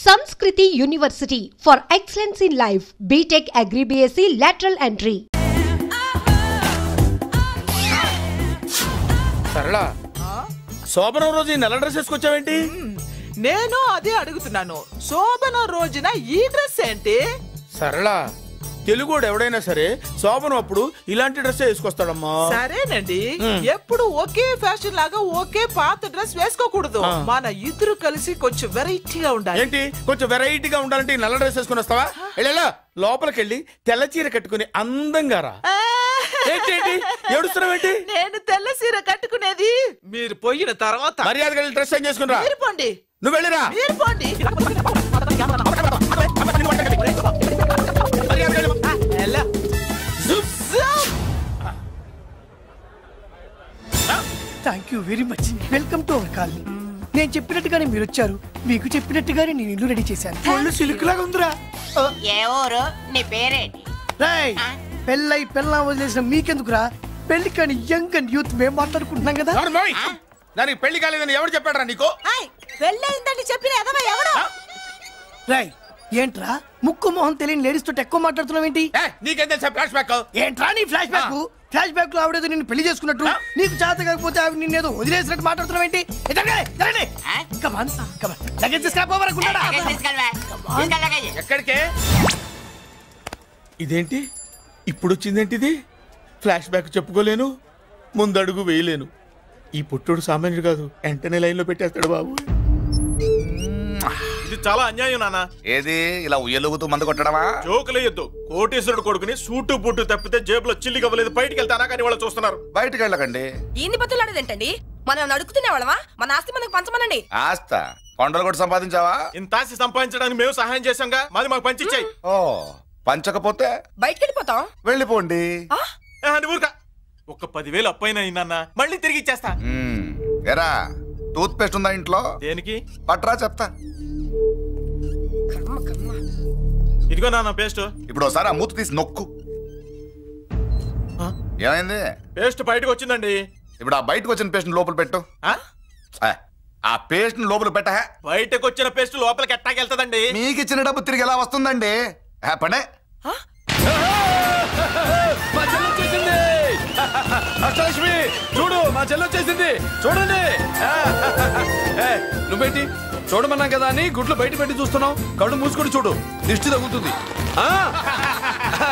Sanskriti University for excellence in life. BTech Agri BSc lateral entry. Sarala శోభనం రోజు నెల dress వేసుకొచ్చావేంటి? నేను అదే అడుగుతున్నాను. శోభనం రోజున ఈ డ్రెస్ ఏంటి? సరళా తెలుగుడు ఎవడైనా సరే శోభనం అప్పుడు ఇలాంటి డ్రెస్ వేసుకొస్తాడమ్మా. సరేనండి, ఎప్పుడు ఒకే ఫ్యాషన్ లాగా ఒకే పాత డ్రెస్ వేసుకోకూడదు. మన ఇద్దరు కలిసి కొంచెం వెరైటీగా ఉండాలి. ఏంటి కొంచెం వెరైటీగా ఉండాలంటే నల్ల డ్రెస్ వేసుకుని వస్తావా? వెళ్ళా లోపలికి వెళ్ళి తెల్ల చీర కట్టుకుని అందంగా రా. ఏంటి ఏడుస్తున్నావేంటి? నేను తెల్ల చీర కట్టుకునేది మీరు పోయిన తర్వాత. మర్యాదగా వెళ్ళి డ్రెస్ చేంజ్ చేసుకుని రా. మీరు పోండి. నువ్వు వెళ్ళిరా. మీరు పోండి. Thank you very much. Welcome to our colony. నేను చెప్పినట్టుగానే మీరు వచ్చారు, మీకు చెప్పినట్టుగానే నేను ఇల్లు రెడీ చేశాను. ఒళ్ళు సిల్క్ లాగా ఉందిరా. ఏ ఊరు? నీ పేరేంటి? రాయ్ పెళ్ళై పెళ్ళా వదిలేసిన మీకెందుకురా? పెళ్లి కాని యంగ్ అండ్ యూత్ మేము మాట్లాడుకుంటున్నాం కదా. దానికి పెళ్లి కాలేదని ఎవరు చెప్పాడరా నీకు? పెళ్ళయిందని చెప్పిన ఎదవా ఎవడు? రాయ్ ఏంట్రా ముక్కు మొహం తెలియని లేడీస్ తోటి ఎక్కువ మాట్లాడుతున్నావు ఏంటి? నీకేం తెలుసా ఫ్లాష్ బ్యాక్? ఏంట్రా నీ ఫ్లాష్ బ్యాక్? ఫ్లాష్ బ్యాక్ లో ఆవిడేదో నిన్ను పెళ్లి చేసుకున్నట్టు, నీకు చేత కాకపోతే ఆవిడ నిన్నేదో వదిలేసినట్టు మాట్లాడుతున్నావు ఏంటి? ఎక్కడికే? ఇదేంటి ఇప్పుడు వచ్చిందేంటి? ఇది ఫ్లాష్ బ్యాక్ చెప్పుకోలేను, ముందడుగు వేయలేను. ఈ పుట్టుడు సామాన్యుడు కాదు, వెంటనే లైన్ లో పెట్టేస్తాడు బాబు. ఇది చాలా అన్యాయం నాన్న. ఏది ఇలా ఉయ్యలుగుతూ మందు కొట్టడమా? జోకులేయొద్దు. కోటేశ్వరుడు కొడుకుని సూటు బుట్టు తప్పితే జేబులో చిల్లి కవ్వలేదు, బయటికి వెళ్తానా కానీ వాళ్ళు చూస్తున్నారు. బయటికి వెళ్ళకండి. ఏంది బతులాడేదేంటండి? మనం నడుకుతునే వాళ్ళమా? మన ఆస్తి మనకు పంచమనండి. ఆస్త కొండలు కూడా సంపాదించావా? ఇంత ఆస్తి సంపాదించడానికి మేము సహాయం చేశాంగా, మాది మాకు పంచిచ్చాయి. ఓ పంచకపోతే బయటికి వెళ్ళిపోతాం. వెళ్ళిపోండి. ఊరుకా. ఒక 10,000 అప్పైన అయిందన్న, మళ్ళీ తిరిగి ఇచ్చేస్తా. ఎరా టూత్ పేస్ట్ ఉందా ఇంట్లో? దేనికి? పట్రా చెప్తా. ఇదిగో నాన్న పేస్ట్. ఇప్పుడు ఒకసారి ఆ మూత తీసి నొక్కు. ఏమైంది? పేస్ట్ బయటకు వచ్చిందండి. ఇప్పుడు ఆ బయటకు వచ్చిన పేస్ట్ లోపల పెట్టు. ఆ పేస్ట్ లోపల పెట్ట. బయటకు వచ్చిన పేస్ట్ లోపలికి ఎట్టాకెళ్తదండి? మీకు ఇచ్చిన డబ్బు తిరిగి ఎలా వస్తుందండి? పనే అష్టలక్ష్మి చూడు, మా చెల్లి వచ్చేసింది చూడండి. నువ్వేంటి చూడమన్నాం కదా అని గుడ్లు బయట పెట్టి చూస్తున్నావు? కళ్ళు మూసుకొని చూడు, దిష్టి తగ్గుతుంది.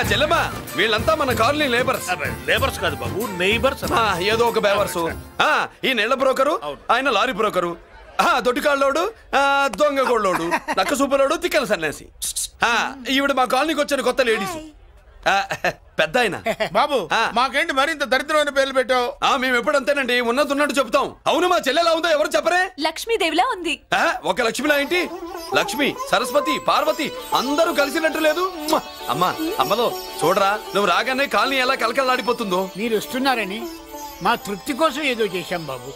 చెల్లెమ్మా వీళ్ళంతా మన కాలనీ లేబర్స్. లేబర్స్ కాదు బాబు, నైబర్స్. ఏదో ఒక బేవర్సు. ఈ నెల బ్రోకరు, ఆయన లారీ బ్రోకరు, దొడ్డికాళ్ళోడు, దొంగ గోళ్ళోడు, నక్క సూపరోడు, తిక్కల సన్యాసి. ఈవిడ మా కాలనీకి వచ్చిన కొత్త లేడీస్. పెద్ద ఆయన బాబు మాకేంటి మరింత దరిద్రమైన పేర్లు పెట్టావు? మేము ఎప్పుడంతేనండి, ఉన్నది ఉన్నట్టు చెప్తాం. అవును మా చెల్లెలా ఉందో ఎవరు చెప్పరే? లక్ష్మీదేవిలా ఉంది. ఒక లక్ష్మిలా ఏంటి? లక్ష్మి, సరస్వతి, పార్వతి అందరూ కలిసినట్టు లేదు. అమ్మా అమ్మలో చూడరా, నువ్వు రాగానే కాలనీ ఎలా కలకలాడిపోతుందో. మీరు వస్తున్నారని మా తృప్తి కోసం ఏదో చేశాం బాబు.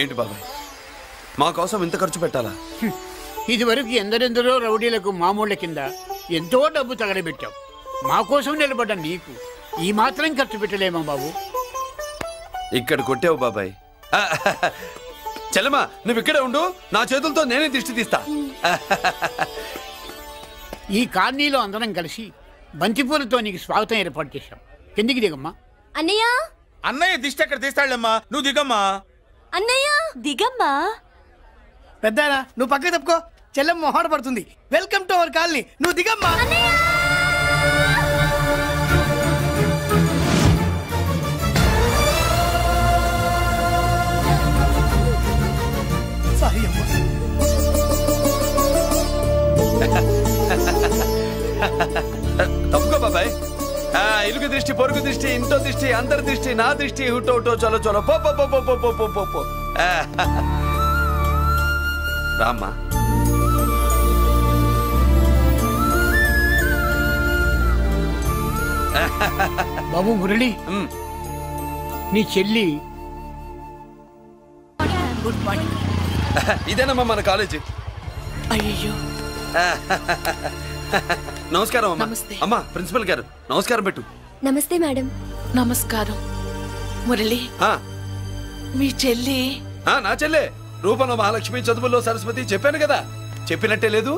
ఏంటి బాబాయ్ మా కోసం ఇంత ఖర్చు పెట్టాలా? ఇదివరకు ఎందరెందరో రౌడీలకు మామూళ్ళ కింద ఎంతో డబ్బు తగలబెట్టాం. మా కోసం నిలబడ్డ నీకు ఈ మాత్రం ఖర్చు పెట్టలేమా బాబు? ఇక్కడ కొట్టావు బాబాయ్. చెల్లెమ్మా నువ్వు ఇక్కడే ఉండు, నా చేతులతో నేనే దిష్టి తీస్తా. ఈ కాలనీలో అందరం కలిసి బంతిపూలతో నీకు స్వాగతం ఏర్పాటు చేశాం. కిందికి దిగమ్మా. అన్నయ్య అన్నయ్య దిష్టి ఎక్కడ తీస్తాడమ్మా, నువ్వు దిగమ్మా. అన్నయ్య దిగమ్మా. పెద్దారా నువ్వు పక్కకి తప్పుకో, చెల్లెమ్మ మొహాట పడుతుంది. వెల్కమ్ టు అవర్ కాలనీ, నువ్వు దిగమ్మా. సారీ అమ్మా. తప్పుకో బాబాయ్. ఇరుగు దృష్టి, పొరుగు దృష్టి, ఇంటో దృష్టి, అందరి దృష్టి, నా దృష్టి, హుటో హుటో చలో చలో పో పో పో పో పో పో పో. రామ్మా. బాబు మురళి, నీ చెల్లి. Good morning. ఇదేనమ్మా మన కాలేజీ. అయ్యో నమస్కారం అమ్మా. నమస్తే. అమ్మా ప్రిన్సిపల్ గారు నమస్కారం పెట్టు. నమస్తే మేడం. నమస్కారం. మురళి మీ చెల్లి? నా చెల్లె రూపంలో మహాలక్ష్మి, చదువుల్లో సరస్వతి చెప్పాను కదా. చెప్పినట్టే లేదు.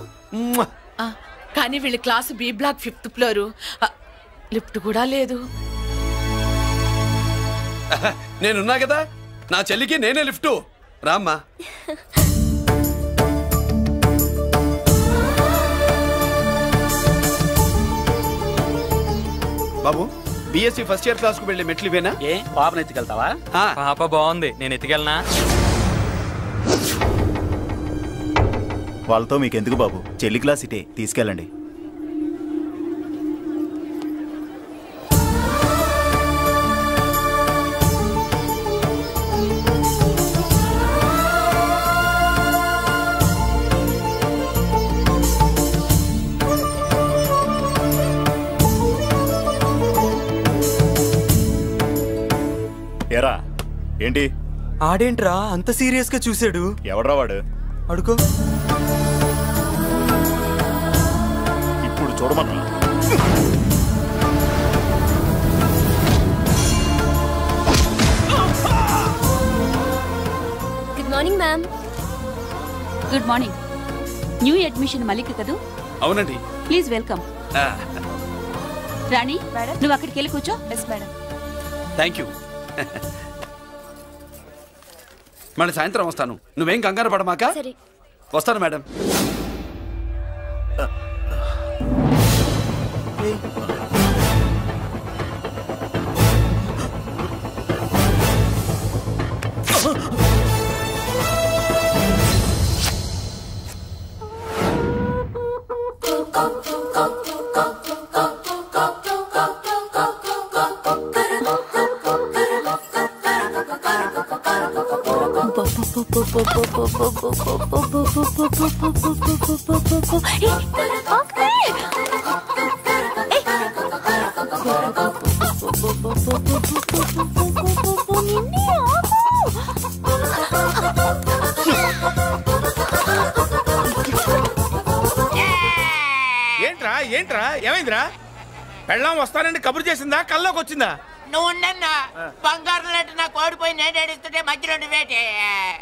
కానీ వీళ్ళ class B block 5th floor, lift కూడా లేదు. నేనున్నా కదా, నా చెల్లికి నేనే లిఫ్ట్. రామ్మా. బాబు, బిఎస్సి ఫస్ట్ ఇయర్ క్లాస్ కు వెళ్ళే మెట్లు ఇవేనా? ఏ పాపను ఎత్తుకెళ్తావా? పాప బాగుంది, నేను ఎత్తుకెళ్ళనా? వాళ్ళతో మీకెందుకు బాబు, చెల్లి క్లాస్ ఇటే, తీసుకెళ్ళండి. ఎరా ఏంటి? ఆడేంట్రా అంత సీరియస్ గా చూసాడు? ఎవడ్రా వాడు? అడుకో. ఇప్పుడు చూడమన్నా. Good morning ma'am. Good morning. New admission Mallika కదూ? అవునండి. Please welcome. రాణి, నువ్వు అక్కడికి వెళ్ళి కూర్చో. Yes madam. Thank you. మళ్ళీ సాయంత్రం వస్తాను, నువ్వేం కంగారు పడమాక. వస్తాను మేడం. ఏంట్రా ఏంట్రా ఏమైందిరా? పెళ్ళాం వస్తానండి కబురు చేసిందా, కల్లోకి వచ్చిందా? నువ్వు ఉండన్నా బంగారం లాంటి నా కోడిపోయి నేను ఏడుస్తుంటే మధ్యలో నువ్వేటే.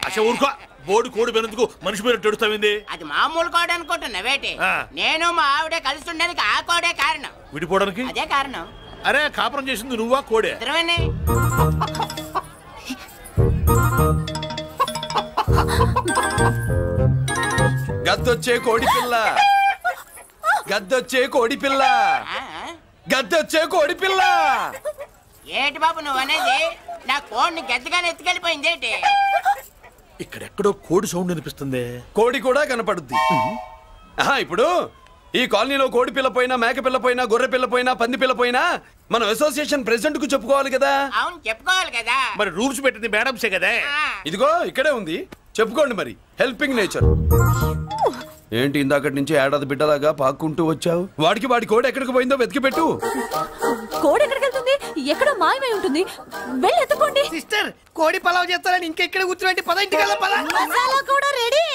అసలు ఊరుకో, బోర్డు కోడి పెనందుకు మనిషి మీద ఏడుస్తావింది? అది మామూలు కోడి అనుకుంటున్నా వేటే. నేను మా ఆవిడే కలిసి ఉండడానికి ఆ కోడే కారణం. విడిపోవడానికి అదే కారణం. అరే కాపురం చేసింది నువ్వా కోడే? ఇద్దరమేనే. గద్దొచ్చే కోడి పిల్ల, గద్దొచ్చే కోడి పిల్ల, గద్దొచ్చే కోడి పిల్ల. ఏంటి బాబు నువ్వు అనేది? నా కోడిని గద్దగానే ఎత్తుకెళ్ళిపోయింది ఏంటి? ఇక్కడెక్కడో కోడి సౌండ్ అనిపిస్తుంది. కోడి కూడా కనపడుద్ది. ఇప్పుడు ఈ కాలనీలో కోడి పిల్ల పోయినా, మేక పిల్ల పోయినా, గొర్రె పిల్ల పోయినా, పంది పిల్ల పోయినా మనం అసోసియేషన్ ప్రెసిడెంట్ కు చెప్పుకోవాలి కదా. అవును చెప్పుకోవాలి కదా. మరి రూల్స్ పెట్టింది మేడమ్సే కదా. ఇదిగో ఇక్కడే ఉంది, చెప్పుకోండి మరి. Helping nature. ఏంటి ఇందాకటి నుంచి ఏడాది బిడ్డలాగా పాక్కుంటూ వచ్చావు? వాడికి వాడి కోడి ఎక్కడికి పోయిందో వెతికి పెట్టు. కోడి ఎక్కడికి వెళ్తుంది? ఎక్కడో మాయమై ఉంటుంది, వెళ్ళి ఎత్తుకోండి. సిస్టర్, కోడి పలావ్ చేస్తారని ఇంకెక్కడ కూర్చోండి, పద ఇంటికి వెళ్దాం, పద. మసాలా కూడా రెడీ.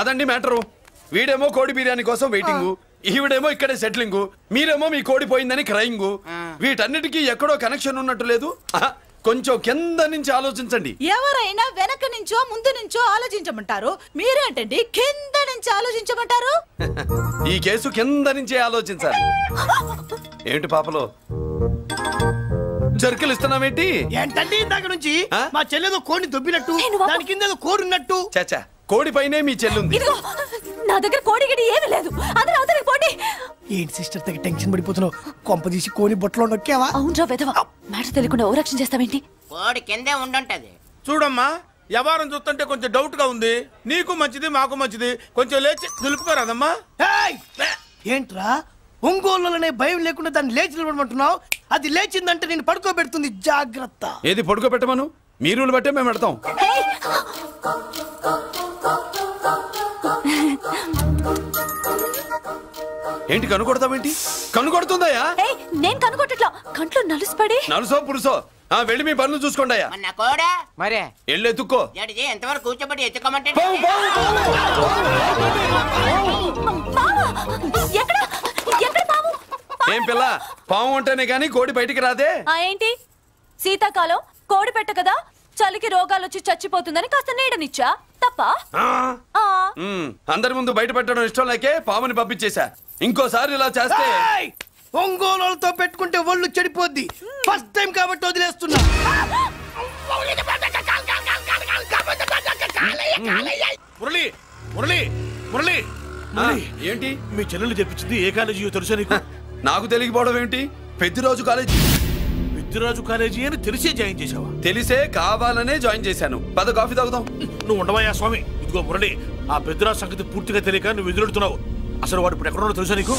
అదండి మ్యాటరు. వీడేమో కోడి బిర్యానీ కోసం వెయిటింగ్, ఈవిడేమో ఇక్కడే సెటిలింగ్, మీరేమో మీ కోడి పోయిందని క్రయింగ్. వీటన్నిటికీ ఎక్కడో కనెక్షన్ ఉన్నట్టు లేదు. కొంచెం కింద నుంచి ఆలోచించండి. ఎవరైనా వెనక నుంచో ముందు నుంచో ఆలోచించమంటారు, మీరేంటండి కింద నుంచి ఆలోచించమంటారు? ఈ కేసు కింద నుంచే ఆలోచించాలి. ఏంటి పాపలో జర్కలు ఇస్తున్నావేంటి? ఏంటండి ఇందాక నుంచి మా చెల్లెదో కోడిని దొబ్బినట్టు, దాని కింద కోడి ఉన్నట్టు. చాచా, కోడి పైనే మీ చెల్లుంది. నా దగ్గర కోడి గిడి ఏమీ లేదు, అందరూ అవతలికి పోండి. ఏంటి సిస్టర్ దగ్గర టెన్షన్ పడిపోతున్నావు? కొంప తీసి కోడి బొట్టలో నొక్కావా? అవునరా వెధవా, మ్యాటర్ తెలియకుండా ఓ రక్షణ చేస్తావేంటి? కోడి కిందే ఉండుంటది. చూడమ్మా, వ్యవహారం చూస్తుంటే కొంచెం డౌట్ గా ఉంది. నీకు మంచిది, మాకు మంచిది, కొంచెం లేచి నిలుపుకోరాదమ్మా. ఏంట్రా ఒంగోలులోనే భయం లేకుండా దాన్ని లేచి నిలబడమంటున్నావు? అది లేచిందంటే నేను పడుకోబెడుతుంది, జాగ్రత్త. ఏది పడుకోబెట్టమను? మీ రూల్ బట్టే మేము పెడతాం. ఏంటి కనుకొడతావేంటి? కనుకొడుతుందయ్యా? నేను కనుకొట్టట్లా, కంట్లో నలుసుపడి. నలుసో పురుసో వెళ్ళి మీ పనులు చూసుకోండి అయ్యా. మరే వెళ్ళి ఎత్తుక్కో. ఎంతవరకు కూర్చోబెట్టి ఎత్తుకోమంటే ఏం పిల్ల, పాము ఉంటేనే గాని కోడి బయటికి రాదే. ఏంటి శీతాకాలం కోడి పెట్ట కదా, చలికి రోగాలు వచ్చి చచ్చిపోతుందని కాస్త నీడనిచ్చా. తప్ప అందరి ముందు బయట పెట్టడం ఇష్టం లేకే పాముని పంపించేశా. ఇంకోసారి ఇలా చేస్తే ఒంగోలుతో పెట్టుకుంటే ఒళ్ళు చెడిపోద్ది. ఫస్ట్ టైం కాబట్టి వదిలేస్తున్నా. మురళి మురళి మురళి ఏంటి మీ చెల్లెలు చెప్పించింది ఏ కాలేజీ తెలుసా నీకు? నాకు తెలియకపోవడం ఏంటి? పెద్దిరాజు కాలేజీ. పెద్దిరాజు కాలేజీ అని తెలిసే జాయిన్ చేసావా? తెలిసే కావాలనే జాయిన్ చేశాను. పద కాఫీ తాగుదాం. నువ్వు ఉండవయ్యా స్వామి. ఇదిగో మురళి, ఆ పెద్దిరాజు సంగతి పూర్తిగా తెలియక నువ్వు ఎదురెడుతున్నావు. అసలు వాడు ఇప్పుడు ఎక్కడున్నాడో తెలుసా నీకు?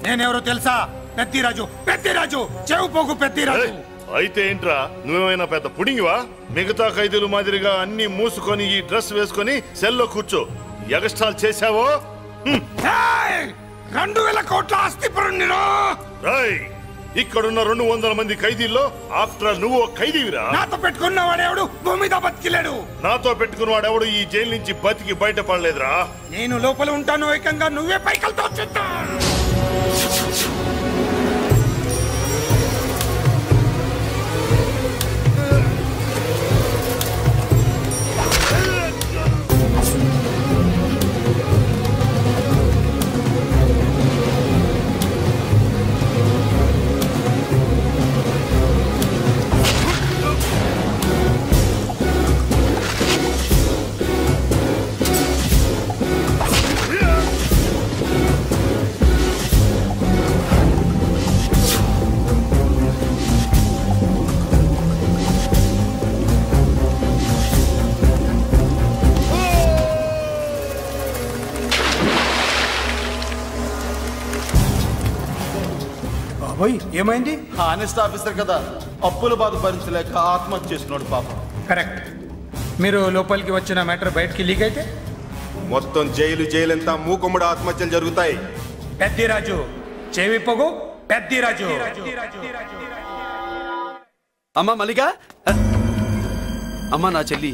నేనెవరో తెలుసా? పెద్దిరాజు. పెద్దిరాజు చెవు పోగు. పెద్దిరాజు అయితే ఏంట్రా, నువ్వేమైనా పెద్ద పుడింగివా? మిగతా ఖైదీలు మాదిరిగా అన్ని మూసుకొని ఈ డ్రెస్ వేసుకొని సెల్లో కూర్చో. ఎగస్ట్రాల్ చేశావో 2000 కోట్ల ఆస్తి పరుణ్ణిరా. ఇక్కడున్న 200 మంది ఖైదీల్లో ఆఫ్టర్ నువ్వు ఖైదీవిరా. నాతో పెట్టుకున్నవాడెవడు భూమి మీద బతికిలేడు. నాతో పెట్టుకున్నవాడెవడు ఈ జైలు నుంచి బతికి బయటపడలేదురా. నేను లోపల ఉంటాను, ఏకంగా నువ్వే పైకలతో వచ్చేస్తా. ఏమైంది? హానెస్ట్ ఆఫీసర్ కదా, అప్పుల బాధ భరించలేక ఆత్మహత్య చేసుకున్నాడు పాపం. కరెక్ట్. మీరు లోపలికి వచ్చిన మ్యాటర్ బయటికి లీక్ అయితే మొత్తం జైలు అంతా మూకుమ్మడి ఆత్మహత్యలు జరుగుతాయి. పెద్దిరాజు చెవి పొగు. పెద్దిరాజు. అమ్మా మల్లిక. అమ్మా నా చెల్లి.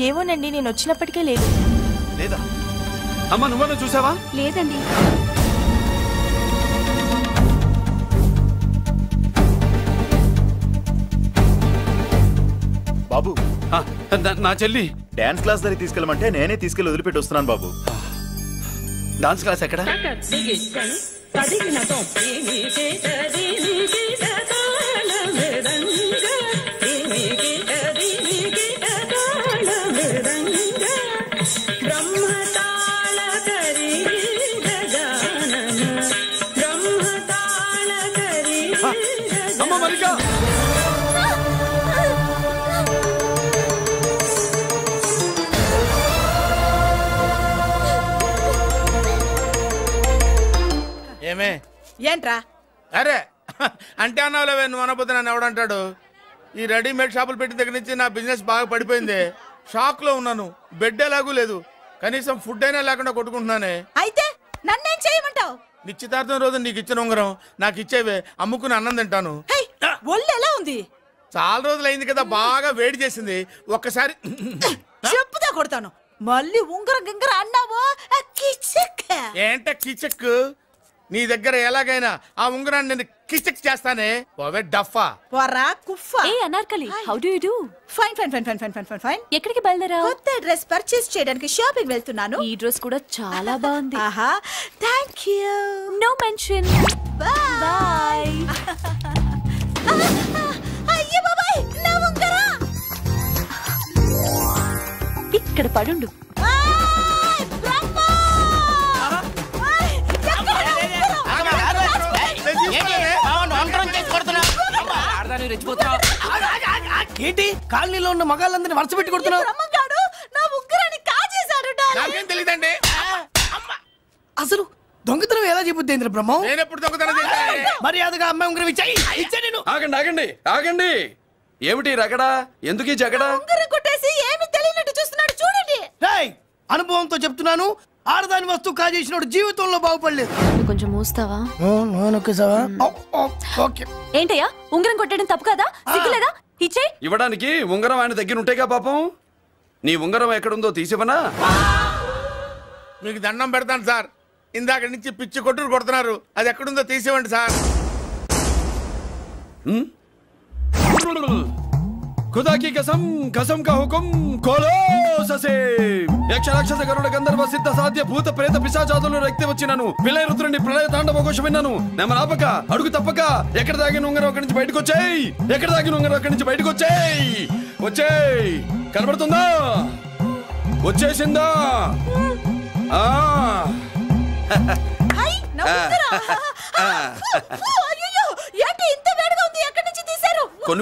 ఏమోనండి, నేను వచ్చినప్పటికే లేదు. లేదా? అమ్మా నువ్వన్నా చూసావా? లేదండి. బాబు, నా చెల్లి డాన్స్ క్లాస్ దగ్గర తీసుకెళ్ళమంటే నేనే తీసుకెళ్ళి వదిలిపెట్టి వస్తున్నాను బాబు. డాన్స్ క్లాస్ ఎక్కడ? అమ్మ మల్లిక. ఏమే? ఏంట్రా? అరే అంటే అన్నావులేవే, నువ్వు అనబోతే నన్ను ఎవడంటాడు? ఈ రెడీమేడ్ షాపులు పెట్టిన దగ్గర నుంచి నా బిజినెస్ బాగా పడిపోయింది. షాక్ లో ఉన్నాను. బెడ్ ఎలాగూ లేదు, కనీసం ఫుడ్ అయినా లేకుండా కొట్టుకుంటున్నానే. అయితే నన్నేం చేయమంటావు? నిశ్చితార్థం రోజు నీకు ఇచ్చిన ఉంగరం నాకు ఇచ్చేవే, అమ్ముకుని అన్నం తింటాను. ఒళ్ళు ఎలా ఉంది? చాలా రోజులు అయింది కదా, బాగా వేడి చేసింది. ఒక్కసారి చెప్పుదా కొడతాను. మళ్ళీ ఉంగరం గింగర అన్నావో ఏంట కిచెక్? నీ దగ్గర ఎలాగైనా ఆ ఉంగరాన్ని నేను కిచెక్ చేస్తానే. పోవే డఫా. వరా కుఫా. ఏ Anarkali, how do you do? Fine fine fine fine fine fine fine. ఎక్కడికి బయలుదేరావు? కొత్త డ్రెస్ పర్చేస్ చేయడానికి షాపింగ్ వెళ్తున్నాను. ఈ డ్రెస్ కూడా చాలా బాగుంది. ఆహా, థాంక్యూ. No mention. బై. అయ్యో బాబాయ్, నా ఉంగరం. ఇక్కడ పడుండు. ఏంటి కాలనీలో ఉన్న మగాళ్ళందరినీ వరుస పెట్టి కొడుతున్నావు? నాకేం తెలియదండి. అసలు దొంగతనం ఎలా చెబుద్ది బ్రహ్మం? నేను ఎప్పుడు దొంగతనం చేశాను? మర్యాదగా అమ్మాయి ఉంగరం ఇచ్చాయి. ఆగండి ఆగండి ఆగండి. ఏమిటి రగడా? ఎందుకు ఈ జగడా? కొట్టేసి ఏమి తెలియనట్టు చూస్తున్నాడు చూడండి. అనుభవంతో చెప్తున్నాను, ఆడదాని వస్తువు కాజేసినోడు జీవితంలో బాగుపడలేదు. కొంచెం మూస్తావా? ఏంటయ్యా ఉంగరం కొట్టడం తప్పు కదా? సిగ్గులేదా? ఇచ్చే ఇవ్వడానికి ఉంగరం ఆయన దగ్గర ఉంటేగా పాపం. నీ ఉంగరం ఎక్కడుందో తీసివనా? మీకు దండం పెడతాను సార్, ఇందాక నుంచి పిచ్చి కొట్టుడు కొడుతున్నారు, అది ఎక్కడుందో తీసివ్వండి సార్. खुदा की कसम कसम का हुकुम खोलो ससे యక్ష రాక్షస గరుడ గంధర్వ సిద్ధ సాధ్య భూత ప్రేత పిశాచాదులను రక్తి వచ్చినాను విలయ రుద్రుని ప్రళయ తాండవ ఘోష విన్నాను. నెమరాపక అడుగు తప్పక ఎక్కడ దాగిన ఉంగరం అక్కడి నుంచి బయటకు వచ్చేయ్. ఎక్కడ దాగిన ఉంగరం అక్కడి నుంచి బయటకు వచ్చేయ్. వచ్చేయ్. కనబడుతుందా? వచ్చేసిందా?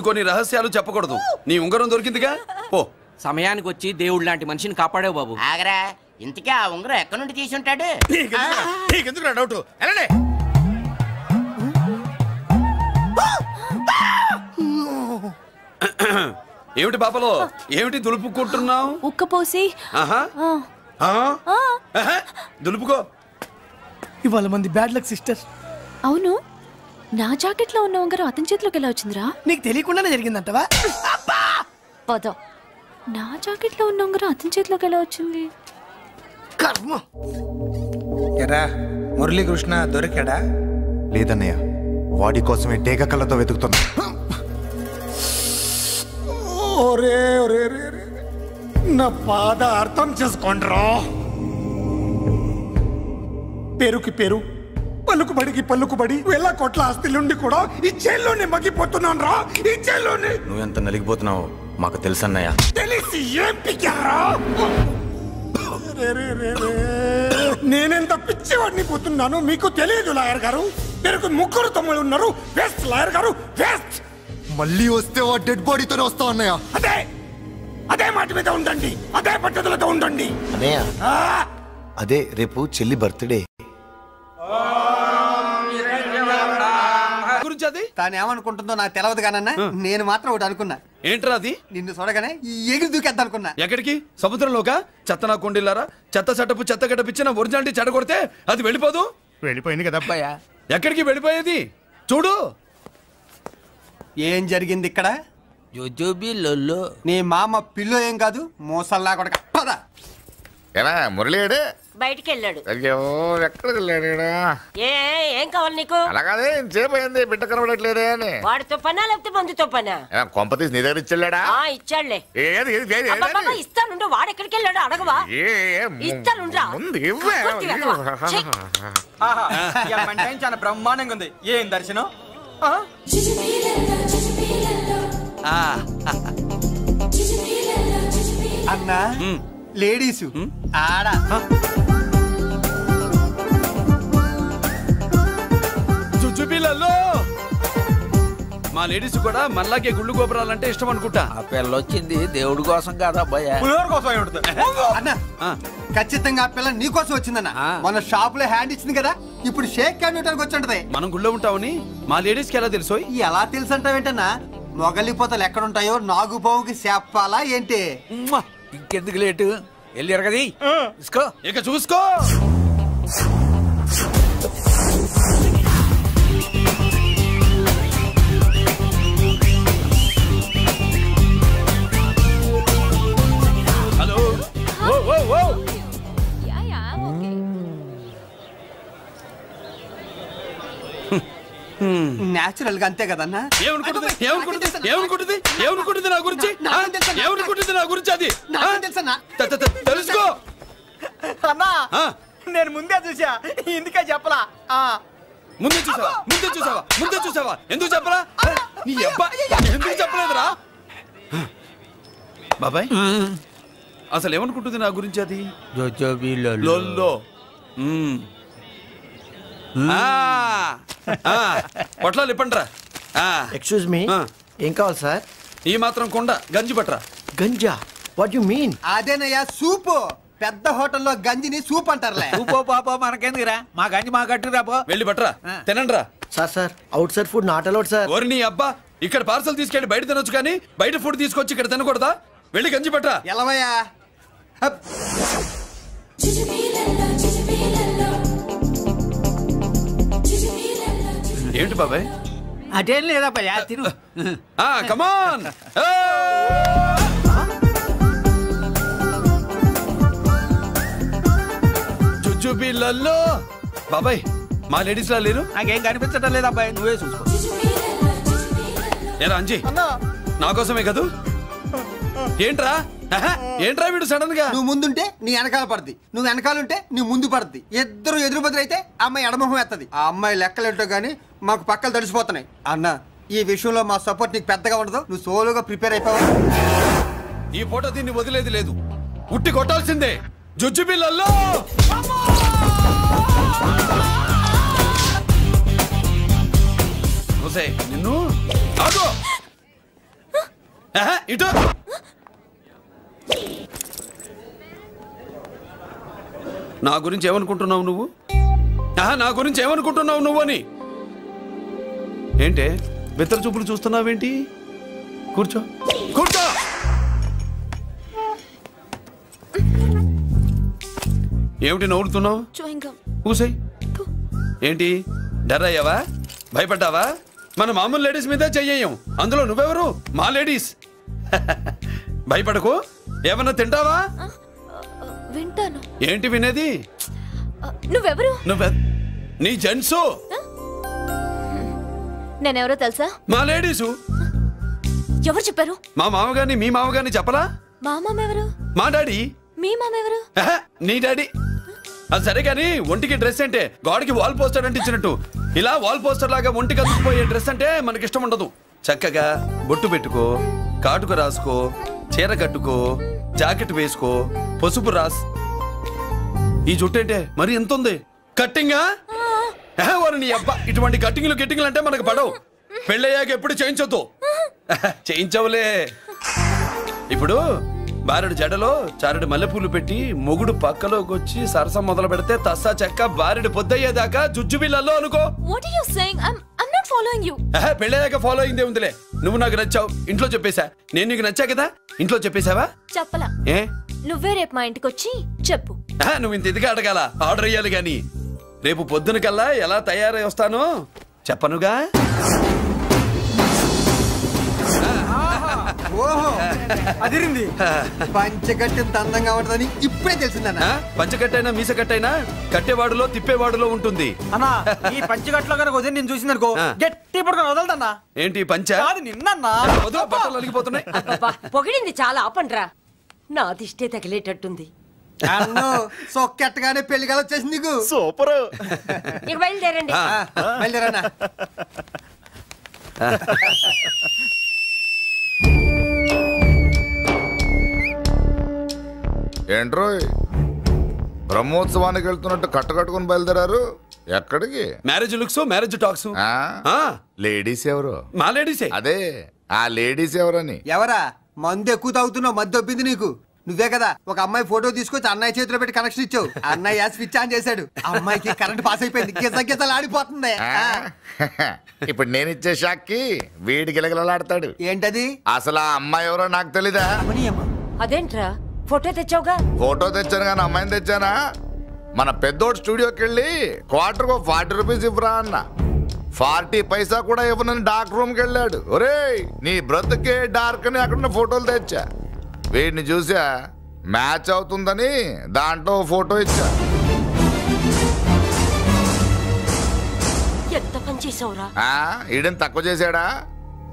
కొన్ని రహస్యాలు చెప్పకూడదు. నీ ఉంగరం దొరికిందిగా, పో. సమయానికి వచ్చి దేవుడు లాంటి మనిషిని కాపాడావు బాబు. ఆగరా, ఇంతకీ ఆ ఉంగరం ఎక్కడి నుండి తీసి ఉంటాడు? నీకెందుకు డౌట్? ఏమిటి పాపలో, ఏమిటి దులుపుకుంటున్నావు? ఉక్కపోసి. దులుపుకో. ఇవాళ మంది బ్యాడ్ లక్ సిస్టర్. అవును, నా జాకెట్ లో ఉన్న ఉంగరం అతని చేతిలోకి ఎలా వచ్చిందిరా? నీకు తెలియకుండానే జరిగిందంటవా? పద. నా జాకెట్ లో ఉన్న ఉంగరం అతని చేతిలోకి ఎలా వచ్చింది? కర్మ. ఎరా మురళీకృష్ణ దొరికాడా? లేదన్నయ్య, వాడి కోసమే డేగ కళ్ళతో వెతుకుతున్నా. నా బాధ అర్థం చేసుకోండిరా. పేరుకి పేరు, పలుకుబడికి పలుకుబడి వేల కోట్ల ఆస్తిలుండి కూడా ఈ జైల్లోనే మగ్గిపోతున్నాను రా. ఈ జైల్లోనే. నువ్వెంత నలిగిపోతున్నావు మాకు తెలుసన్నయ్య. తెలిసి ఏం పిక్కారా? నేనెంత పిచ్చివాడిని పోతున్నాను మీకు తెలియదు లాయర్ గారు. పేరుకు ముగ్గురు తమ్ముళ్ళు ఉన్నారు. వేస్ట్ లాయర్ గారు, వేస్ట్. మళ్ళీ వస్తే ఆ డెడ్ బాడీతోనే వస్తావు అన్నయ్య. అదే మాట మీద ఉండండి, అదే పట్టుదలతో ఉండండి అన్నయ్య. అదే రేపు చెల్లి బర్త్డే. తాను ఏమనుకుంటుందో నాకు తెలవదు కానన్నా, నేను మాత్రం ఒకటి అనుకున్నా. ఏంట్రా అది? నిన్ను చూడగానే ఎగిరి దూకేద్దాం అనుకున్నా. ఎక్కడికి? సముద్రంలోకా? చెత్త నా కొండిల్లారా, చెత్త చెట్టపు చెత్త గడపిచ్చిన ఒరిజినాలిటీ చెడగొడితే అది వెళ్ళిపోదు. వెళ్ళిపోయింది కదా అబ్బాయా. ఎక్కడికి వెళ్ళిపోయేది? చూడు ఏం జరిగింది ఇక్కడ. నీ మామ పిల్లో ఏం కాదు, మోసల్లా కొడక. పద. ఎలా మురళీడు బయటికి వెళ్ళాడు. అయ్యో ఎక్కడికి వెళ్ళాడు? ఏం కావాలి నీకు? అలాగే సేపు అయింది, బిడ్డ కనబడట్లేదే అని. వాడితో పనా లేకపోతే మందుతో పనా? కొంపతీసి నీ దగ్గర ఇచ్చాడా? ఇచ్చాడులే. ఇస్తానుండు. వాడు ఎక్కడికి వెళ్ళాడు అడగవా? ఇస్తానుండ్రా. చాలా బ్రహ్మాండంగా ఉంది. ఏం దర్శనం? అన్నా లేడీస్ ఆడ చుచ్చుపిల్లల్లో మా లేడీస్ కూడా మళ్ళాగే గుళ్ళు గోపురాలంటే ఇష్టం అనుకుంటా. ఆ పిల్ల వచ్చింది దేవుడి కోసం కాదా అబ్బాయి? అన్న ఖచ్చితంగా ఆ పిల్ల నీ కోసం వచ్చిందన్న. మన షాప్ లో హ్యాండ్ ఇచ్చింది కదా, ఇప్పుడు షేక్ హ్యాండ్ వచ్చి మనం గుళ్ళో ఉంటామని మా లేడీస్ కి ఎలా తెలుసు? ఎలా తెలుసు అంటావేంటన్నా? మొగలిపోతలు ఎక్కడుంటాయో నాగుబావుకి చెప్పాలా ఏంటి? ఇంకెందుకు లేటు, వెళ్ళారు కదా చూసుకో. ఇక చూసుకో. హలో. నేచురల్ గా అంతే కదన్నా. ఏమనుకుంటుంది నా గురించి? ఏమనుకుంటుంది నా గురించి? అది తెలుసుకో అన్నా. నేను ముందే చూసా, ఇందుకే చెప్పలా. ముందే చూసావా? ఎందుకు చెప్పరా? ఎందుకు చెప్పలేదురా? బాబాయ్ అసలు ఏమనుకుంటుంది నా గురించి అది? లొల్లో. పొట్లాలు ఇప్పండ్రా. ఎక్స్క్యూజ్ మీ, ఏం కావాలి సార్? ఈ మాత్రం కొండ గంజి పట్రా. గంజా? What you mean? అదేనయ్యా సూపు. పెద్ద హోటల్లో గంజిని సూప్ అంటారులే. సూపో పాపో మనకెందుకురా, మా గంజి మా కట్టురా పో. వెళ్ళి పట్రా, తినండ్రా. Sir outside food not allowed sir. ఓరి నీ అబ్బా, ఇక్కడ పార్సల్ తీసుకెళ్ళి బయట తినొచ్చు కానీ బయట ఫుడ్ తీసుకొచ్చి ఇక్కడ తినకూడదా? వెళ్ళి గంజి పట్రా. ఎలవయ్యా. ఏంటి బాబాయ్? అదేం లేదబ్బా, తిను. కమాన్. జుజుబిలలో. బాబాయ్ మా లేడీస్ లా లేరు? నాకేం కనిపించడం లేదు అబ్బాయి, నువ్వే చూసుకో. ఏరా అంజీ, నా కోసమే కదూ? ఏంట్రా ఏంట్రా వీడు సడన్ గా? నువ్వు ముందుంటే నీ వెనకాల పడుద్ది, నువ్వు వెనకాలంటే నీ ముందు పడుద్ది. ఇద్దరు ఎదురు బదులైతే అమ్మాయి ఎడమొహం ఎత్తది. ఆ అమ్మాయి లెక్కలేంటో గానీ మాకు పక్కలు తడిసిపోతున్నాయి. అన్న, ఈ విషయంలో మా సపోర్ట్ నీకు పెద్దగా ఉండదు. నువ్వు సోలోగా ప్రిపేర్ అయిపోవాలి. ఈ పూట దీన్ని వదిలేది లేదు, ఉట్టి కొట్టాల్సిందే. జుజుబిలలో నిన్ను ఆగో. ఇటు నా గురించి ఏమనుకుంటున్నావు నువ్వు? నా గురించి ఏమనుకుంటున్నావు నువ్వు అని? ఏంటే బిత్తర చూపులు చూస్తున్నావేంటి? కూర్చో కూర్చో. ఏమిటి నవ్వుతున్నావు? కూసై. ఏంటి డర్ అయ్యావా? భయపడ్డావా? మన మామూలు లేడీస్ మీద చెయ్యం, అందులో నువ్వెవరు? మా లేడీస్. భయపడకు. ఏమన్నా తింటావా? వింటాను. ఏంటి వినేది? నువ్వెవరు? నీ జెంట్సు. నేనెవరో తెలుసా? మా లేడీసు. ఎవరు చెప్పారు? మా మామగారిని మీ మామగారిని చెప్పలా? మా మామ ఎవరు? మా డాడీ. మీ మామ ఎవరు? నీ డాడీ. అది సరే కానీ ఒంటికి డ్రెస్ అంటే గోడకి వాల్ పోస్టర్ అంటే ఇచ్చినట్టు ఇలా వాల్ పోస్టర్ లాగా ఒంటికి అందుకుపోయే డ్రెస్ అంటే మనకి ఇష్టం ఉండదు. చక్కగా బొట్టు పెట్టుకో, కాటుక రాసుకో, చీర కట్టుకో, జాకెట్ వేసుకో, పసుపు రాస్. ఈ జుట్టు అంటే మరి ఎంత ఉంది? కట్టింగా? వారు నీ అబ్బా, ఇటువంటి కట్టింగ్లు గిట్టింగ్లు అంటే మనకు పడవు. పెళ్ళయ్యాక ఎప్పుడు చేయించొద్దు. చేయించవులే. ఇప్పుడు బారెడు జడలో చారెడు మల్లెపూలు పెట్టి మొగుడు పక్కలోకి వచ్చి సరసం మొదలు పెడితే తస్సా చెక్క బారెడు పొద్దయ్యేదాకా జుజ్జుబిళ్ళల్లో అనుకో. పెళ్ళయ్యాక ఫాలో అయిందే ఉందిలే. నువ్వు నాకు నచ్చావు, ఇంట్లో చెప్పేశా. నేను నీకు నచ్చా కదా, ఇంట్లో చెప్పేశావా? చెప్పలా. ఏ నువ్వే రేపు మా ఇంటికి వచ్చి చెప్పు. నువ్వు ఇంత ఇదిగా అడగాల, ఆర్డర్ అయ్యాలి గాని. రేపు పొద్దున కల్లా ఎలా తయారై వస్తానో చెప్పనుగా. ఓహో, అదిరింది. పంచగట్టె అందంగా ఉంటుందని ఇప్పుడే తెలిసిందన్న. పంచగట్టైనా మీసగట్టైనా కట్టేవాడులో తిప్పేవాడులో ఉంటుంది అన్నా. ఈ పంచగట్లో కనుక వదిలి నేను చూసిందనుకో గట్టి పడుకొని వదలదన్నా. ఏంటి పంచ? నిన్నన్నా బట్టలు అలిగిపోతున్నాయి. పొగిడింది చాలా, ఆపండ్రా. నా దిష్టే తగిలేటట్టుంది. సొక్కెట్టగానే పెళ్లి కల వచ్చేసింది నీకు. సూపర్. ఇక బయలుదేరండి. బయలుదేరన్నా. ఏంట్రోయ్, బ్రహ్మోత్సవానికి వెళ్తున్నట్టు కట్టుకట్టుకుని బయలుదేరారు? ఎక్కడికి? Marriage looks, marriage talks. Ladies ఎవరు? మా లేడీసే. అదే ఆ లేడీస్ ఎవరని. ఎవరా? మందు ఎక్కువ తాగుతున్నావు, మధ్య ఒప్పింది నీకు. నువ్వే కదా ఒక అమ్మాయి ఫోటో తీసుకొచ్చి అన్నయ్య చేతిలో పెట్టి కనెక్షన్ ఇచ్చావు. అన్నయ్య స్విచ్ ఆన్ చేశాడు, అమ్మాయికి కరెంట్ పాస్ అయిపోయింది. గిజగిజలు ఆడిపోతుంది. ఇప్పుడు నేను ఇచ్చే షాక్కి వీడి గిలగిలలాడతాడు. ఏంటది? అసలు ఆ అమ్మాయి ఎవరో నాకు తెలీదా? అదేంట్రా ఫోటో తెచ్చావుగా? ఫోటో తెచ్చాను కానీ అమ్మాయిని తెచ్చానా? మన పెద్దోడు స్టూడియోకి వెళ్ళి క్వార్టర్ 40 రూపీస్ ఇవ్వరా అన్న. 40 పైసా కూడా ఇవ్వనని డార్క్ రూమ్కి వెళ్ళాడు. ఒరేయ్, నీ బ్రతుకే డార్క్ అని అక్కడ ఫోటోలు తెచ్చా. వీడిని చూసా మ్యాచ్ అవుతుందని దాంట్లో ఫోటో ఇచ్చా. ఎంత పని చేసావురా? ఈడని తక్కువ చేశాడా?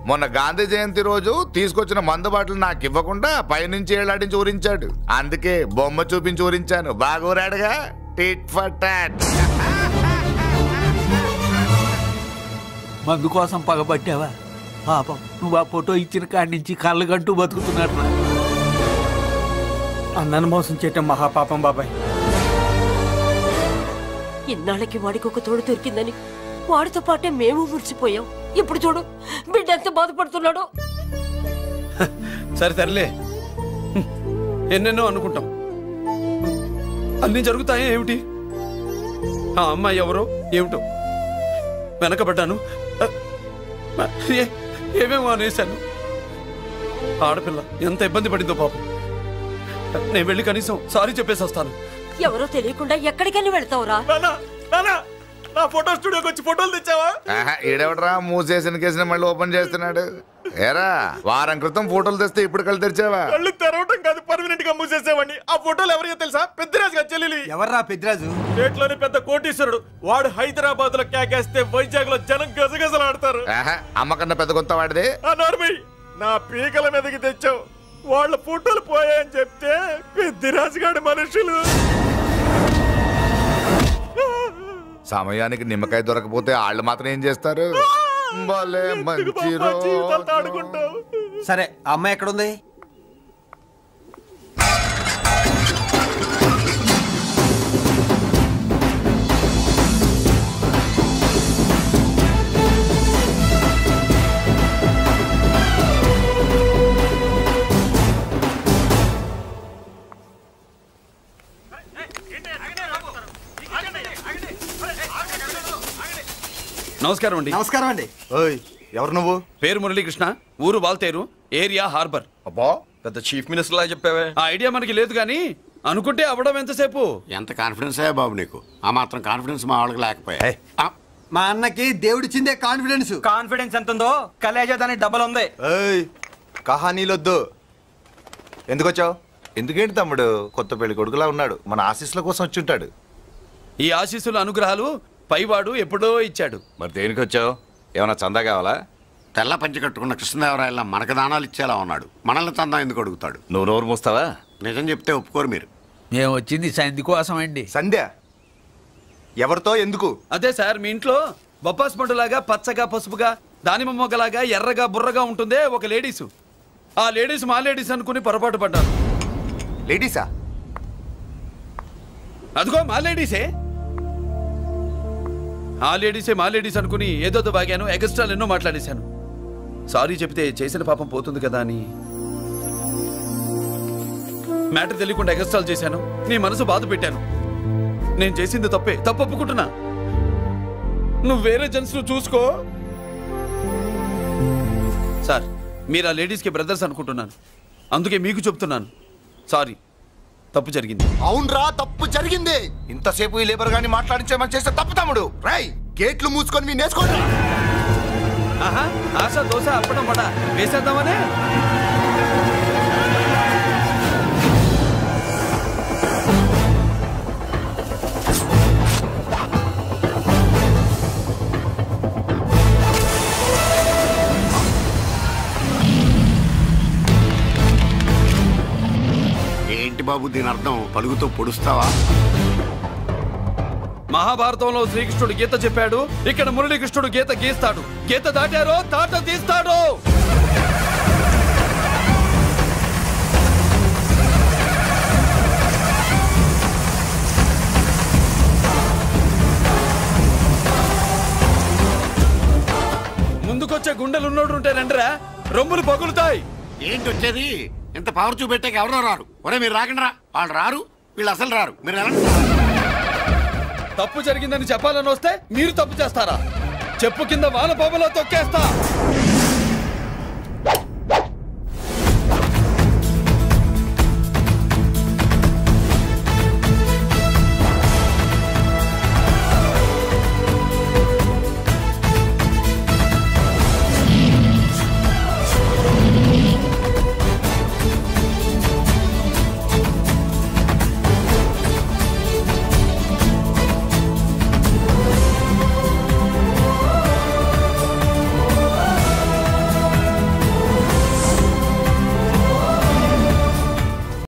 మొన్న గాంధీ జయంతి రోజు తీసుకొచ్చిన మందు బాటలు నాకు ఇవ్వకుండా పైనుంచి ఏలాడించి ఊరించాడు. అందుకే బొమ్మ చూపించి ఊరించాను. బాగా ఊరాడుగా. Tit for tat. మందు కోసం పగబట్టావా? పాపం నువ్వు ఆ ఫోటో ఇచ్చిన కాడి నుంచి కళ్ళగంటూ బతుకుతున్నట్టు. అన్నను మోసం చేయటం మహాపాపం బాబాయ్. ఇన్నాళ్ళకి వాడికి ఒక తోడు దొరికిందని వాడితో పాటే మేము మురిసిపోయాం. ఇప్పుడు చూడు బిడ్డ ఎంత బాధపడుతున్నాడో. సరే తరలే, ఎన్నెన్నో అనుకుంటాం, అన్నీ జరుగుతాయే ఏమిటి? ఆ అమ్మాయి ఎవరో ఏమిటో వెనకబడ్డాను, ఏమేమో అనేశాను. ఆడపిల్ల ఎంత ఇబ్బంది పడిందో పాపం. నేను వెళ్ళి కనీసం సారీ చెప్పేసి వస్తాను. ఎవరో తెలియకుండా ఎక్కడికని వెళ్తావురా? నా ఫోటో స్టూడియోకి వచ్చి ఫోటోలు తెచ్చావా? ఈడెవడరా మూసేసిన కేసుని మళ్ళీ ఓపెన్ చేస్తున్నాడు? ఏరా వారం క్రితం ఫోటోలు తెస్తే ఇప్పుడు కళ్ళు తెరిచావా? కళ్ళు తెరవటం కాదు, పర్మనెంట్ గా మూసేసావని. ఆ ఫోటోలు ఎవరికో తెలుసా? పెద్దిరాజు గారి చెల్లెలి. ఎవర్రా పెద్దిరాజు? స్టేట్లోని పెద్ద కోటీశ్వరుడు. వాడు హైదరాబాద్ లో కేకేస్తే వైజాగ్ లో జనం గజగజలాడతారు. అమ్మకన్నా పెద్ద కొత్త వాడిదే. నా పీకల మీదకి తెచ్చావు. వాళ్ళ ఫోటోలు పోయాయని చెప్తే పెద్దిరాజు గారి మనుషులు. సమయానికి నిమ్మకాయ దొరకపోతే వాళ్ళు మాత్రం ఏం చేస్తారు? సరే అమ్మాయి ఎక్కడుంది? నమస్కారం అండి. నమస్కారం అండి. ఎవరు నువ్వు? పేరు మురళీకృష్ణ, ఊరు వాల్తేరు, ఏరియా హార్బర్. అబ్బా పెద్ద చీఫ్ మినిస్టర్ లాగా చెప్పావే. ఆ ఐడియా మనకి లేదు కానీ అనుకుంటే అవ్వడం ఎంతసేపు? ఎంత కాన్ఫిడెన్స్ అయ్యా బాబు నీకు? ఆ మాత్రం కాన్ఫిడెన్స్ మా వాళ్ళకి లేకపోయా? మా అన్నకి దేవుడిచ్చిందే కాన్ఫిడెన్స్. కాన్ఫిడెన్స్ ఎంత ఉందో కలేజా దానికి డబల్ ఉంది. కహానీలొద్దు. ఎందుకు వచ్చావు? ఎందుకేంటి తమ్ముడు కొత్త పెళ్లి కొడుకులా ఉన్నాడు, మన ఆశీస్సుల కోసం వచ్చి ఉంటాడు. ఈ ఆశీస్సుల అనుగ్రహాలు పైవాడు ఎప్పుడో ఇచ్చాడు. మరి దేనికి వచ్చావు? ఏమన్నా చందా కావాలా? తెల్ల పంచి కట్టుకున్న కృష్ణదేవరాయల మనకు దానాలు ఇచ్చేలా ఉన్నాడు. మనల్ని చందా ఎందుకు అడుగుతాడు? నువ్వు నోరు మూస్తావా? నిజం చెప్తే ఒప్పుకోరు మీరు. మేము వచ్చింది సంధి కోసం అండి. సంధ్య ఎవరితో ఎందుకు? అదే సార్, మీ ఇంట్లో బొప్పాస్ పండులాగా పచ్చగా పసుపుగా దానిమ్మ మొగ్గలాగా ఎర్రగా బుర్రగా ఉంటుందే ఒక లేడీసు. ఆ లేడీస్ మా లేడీస్ అనుకుని పొరపాటు పడ్డాను. లేడీసా? అదిగో మా లేడీసే. ఆ లేడీసే మా లేడీస్ అనుకుని ఏదో బాగాను, ఎగస్ట్రాలు ఎన్నో మాట్లాడేశాను. సారీ చెప్తే చేసిన పాపం పోతుంది కదా అని మ్యాటర్ తెలియకుండా ఎగస్ట్రాలు చేశాను. నీ మనసు బాధ పెట్టాను. నేను చేసింది తప్పే, తప్పు ఒప్పుకుంటున్నా. నువ్వు వేరే జెంట్స్ చూసుకో. సార్, మీరు ఆ లేడీస్కి బ్రదర్స్ అనుకుంటున్నాను, అందుకే మీకు చెప్తున్నాను. సారీ, తప్పు జరిగింది. అవునరా, తప్పు జరిగింది. ఇంతసేపు ఈ లేబర్ గాని మాట్లాడించేమని చేస్తే తప్పు తమ్ముడు. రై గేట్లు మూసుకొని మీ నేర్చుకోండి. ఆహా, ఆశ దోశ అప్పడం వడ వేసేద్దామనే. ఏంటి బాబు దీని అర్థం? పలుగుతో పొడుస్తావా? మహాభారతంలో శ్రీకృష్ణుడు గీత చెప్పాడు, ఇక్కడ మురళీకృష్ణుడు గీత గీస్తాడు. గీత దాటారో తాట తీస్తాడు. ముందుకొచ్చే గుండెలున్నోడు ఉంటే రండిరా, రొమ్ములు పగులుతాయి. ఏంటి వచ్చేది? ఇంత పవర్ చూపెట్టాక ఎవరో రారు. ఒరే మీరు రాకండి రా. వాళ్ళు రారు, వీళ్ళు అసలు రారు. మీరు ఎలా? తప్పు జరిగిందని చెప్పాలని వస్తే మీరు తప్పు చేస్తారా? చెప్పు కింద వాన పాపలో తొక్కేస్తా.